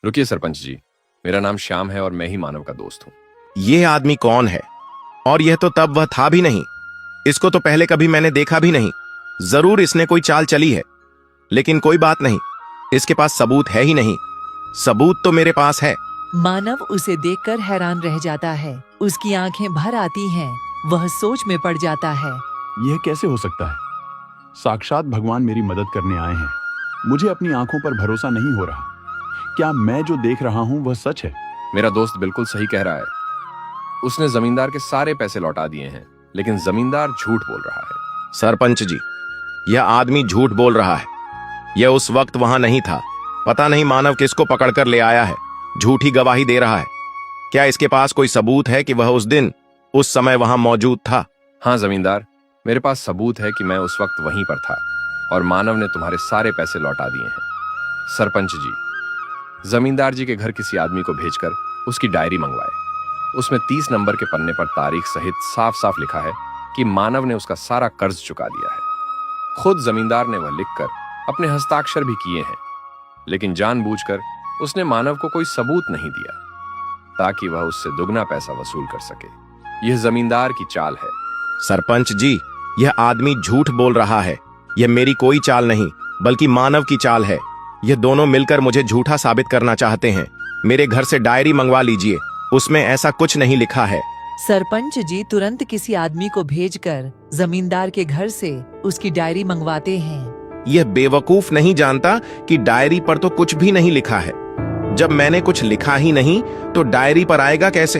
रुकिए सरपंच जी, मेरा नाम श्याम है और मैं ही मानव का दोस्त हूँ। ये आदमी कौन है? और यह तो तब वह था भी नहीं। इसको तो पहले कभी मैंने देखा भी नहीं। जरूर इसने कोई चाल चली है, लेकिन कोई बात नहीं, इसके पास सबूत है ही नहीं। सबूत तो मेरे पास है। मानव उसे देखकर हैरान रह जाता है। उसकी आंखें भर आती हैं। वह सोच में पड़ जाता है। यह कैसे हो सकता है? साक्षात भगवान मेरी मदद करने आए हैं। मुझे अपनी आंखों पर भरोसा नहीं हो रहा। क्या मैं जो देख रहा हूं वह सच है? मेरा दोस्त बिल्कुल सही कह रहा है। उसने जमींदार के सारे पैसे लौटा दिए हैं, लेकिन जमींदार झूठ बोल रहा है। सरपंच जी, यह आदमी झूठ बोल रहा है। यह उस वक्त वहां नहीं था। पता नहीं मानव किसको पकड़कर ले आया है। झूठी गवाही दे रहा है। क्या इसके पास कोई सबूत है कि वह उस दिन उस समय वहां मौजूद था? हाँ जमींदार, मेरे पास सबूत है कि मैं उस वक्त वहीं पर था और मानव ने तुम्हारे सारे पैसे लौटा दिए हैं। सरपंच जी, जमींदार जी के घर किसी आदमी को भेजकर उसकी डायरी मंगवाए। उसमें 30 नंबर के पन्ने पर तारीख सहित साफ साफ लिखा है कि मानव ने उसका सारा कर्ज चुका दिया है। खुद जमींदार ने वह लिखकर अपने हस्ताक्षर भी किए हैं, लेकिन जानबूझकर उसने मानव को कोई सबूत नहीं दिया ताकि वह उससे दुगना पैसा वसूल कर सके। यह जमींदार की चाल है। सरपंच जी, यह आदमी झूठ बोल रहा है। यह मेरी कोई चाल नहीं, बल्कि मानव की चाल है। यह दोनों मिलकर मुझे झूठा साबित करना चाहते हैं। मेरे घर से डायरी मंगवा लीजिए, उसमें ऐसा कुछ नहीं लिखा है। सरपंच जी तुरंत किसी आदमी को भेजकर जमींदार के घर से उसकी डायरी मंगवाते हैं। यह बेवकूफ नहीं जानता कि डायरी पर तो कुछ भी नहीं लिखा है। जब मैंने कुछ लिखा ही नहीं तो डायरी पर आएगा कैसे?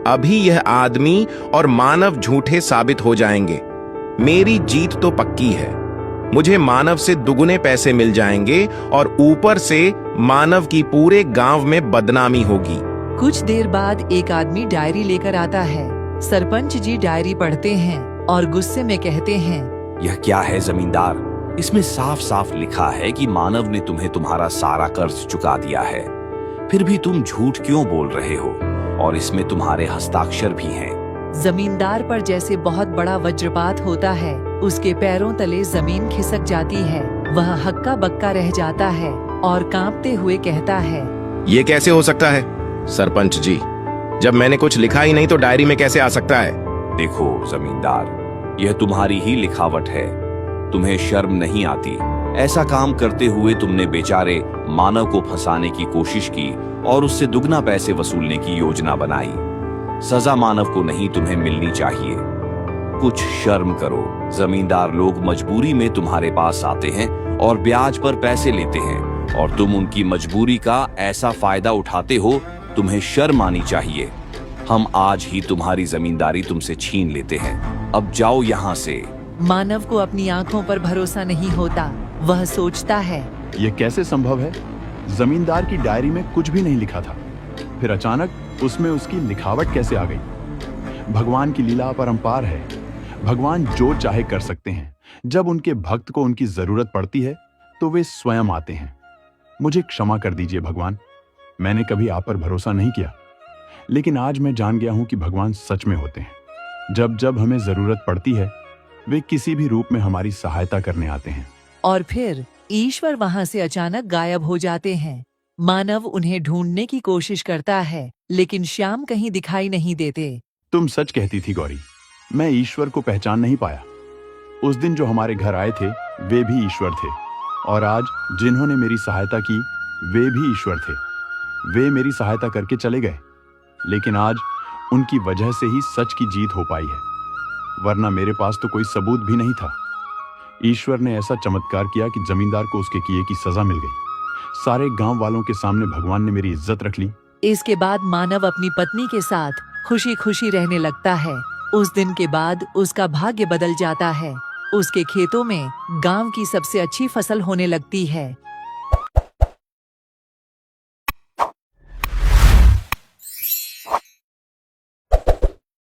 अभी यह आदमी और मानव झूठे साबित हो जाएंगे। मेरी जीत तो पक्की है। मुझे मानव से दुगने पैसे मिल जाएंगे और ऊपर से मानव की पूरे गांव में बदनामी होगी। कुछ देर बाद एक आदमी डायरी लेकर आता है। सरपंच जी डायरी पढ़ते हैं और गुस्से में कहते हैं, यह क्या है जमींदार? इसमें साफ साफ लिखा है कि मानव ने तुम्हें तुम्हारा सारा कर्ज चुका दिया है। फिर भी तुम झूठ क्यों बोल रहे हो? और इसमें तुम्हारे हस्ताक्षर भी हैं। जमींदार पर जैसे बहुत बड़ा वज्रपात होता है। उसके पैरों तले जमीन खिसक जाती है। वह हक्का बक्का रह जाता है और कांपते हुए कहता है, यह कैसे हो सकता है? सरपंच जी, जब मैंने कुछ लिखा ही नहीं तो डायरी में कैसे आ सकता है? देखो जमींदार, यह तुम्हारी ही लिखावट है। तुम्हें शर्म नहीं आती? ऐसा काम करते हुए तुमने बेचारे मानव को फंसाने की कोशिश की और उससे दुगना पैसे वसूलने की योजना बनाई। सजा मानव को नहीं, तुम्हें मिलनी चाहिए। कुछ शर्म करो। जमींदार लोग मजबूरी में तुम्हारे पास आते हैं और ब्याज पर पैसे लेते हैं और तुम उनकी मजबूरी का ऐसा फायदा उठाते हो। तुम्हें शर्म आनी चाहिए। हम आज ही तुम्हारी जमींदारी तुमसे छीन लेते हैं। अब जाओ यहाँ से। मानव को अपनी आंखों पर भरोसा नहीं होता। वह सोचता है, यह कैसे संभव है? जमींदार की डायरी में कुछ भी नहीं लिखा था, फिर अचानक उसमें उसकी लिखावट कैसे आ गई? भगवान की लीला अपरंपार है। भगवान जो चाहे कर सकते हैं। जब उनके भक्त को उनकी जरूरत पड़ती है तो वे स्वयं आते हैं। मुझे क्षमा कर दीजिए भगवान, मैंने कभी आप पर भरोसा नहीं किया, लेकिन आज मैं जान गया हूं कि भगवान सच में होते हैं। जब जब हमें जरूरत पड़ती है वे किसी भी रूप में हमारी सहायता करने आते हैं। और फिर ईश्वर वहां से अचानक गायब हो जाते हैं। मानव उन्हें ढूंढने की कोशिश करता है, लेकिन श्याम कहीं दिखाई नहीं देते। तुम सच कहती थी गौरी, मैं ईश्वर को पहचान नहीं पाया। उस दिन जो हमारे घर आए थे वे भी ईश्वर थे, और आज जिन्होंने मेरी सहायता की वे भी ईश्वर थे। वे मेरी सहायता करके चले गए, लेकिन आज उनकी वजह से ही सच की जीत हो पाई है, वरना मेरे पास तो कोई सबूत भी नहीं था। ईश्वर ने ऐसा चमत्कार किया कि जमींदार को उसके किए की सजा मिल गई। सारे गांव वालों के सामने भगवान ने मेरी इज्जत रख ली। इसके बाद मानव अपनी पत्नी के साथ खुशी खुशी रहने लगता है। उस दिन के बाद उसका भाग्य बदल जाता है। उसके खेतों में गांव की सबसे अच्छी फसल होने लगती है।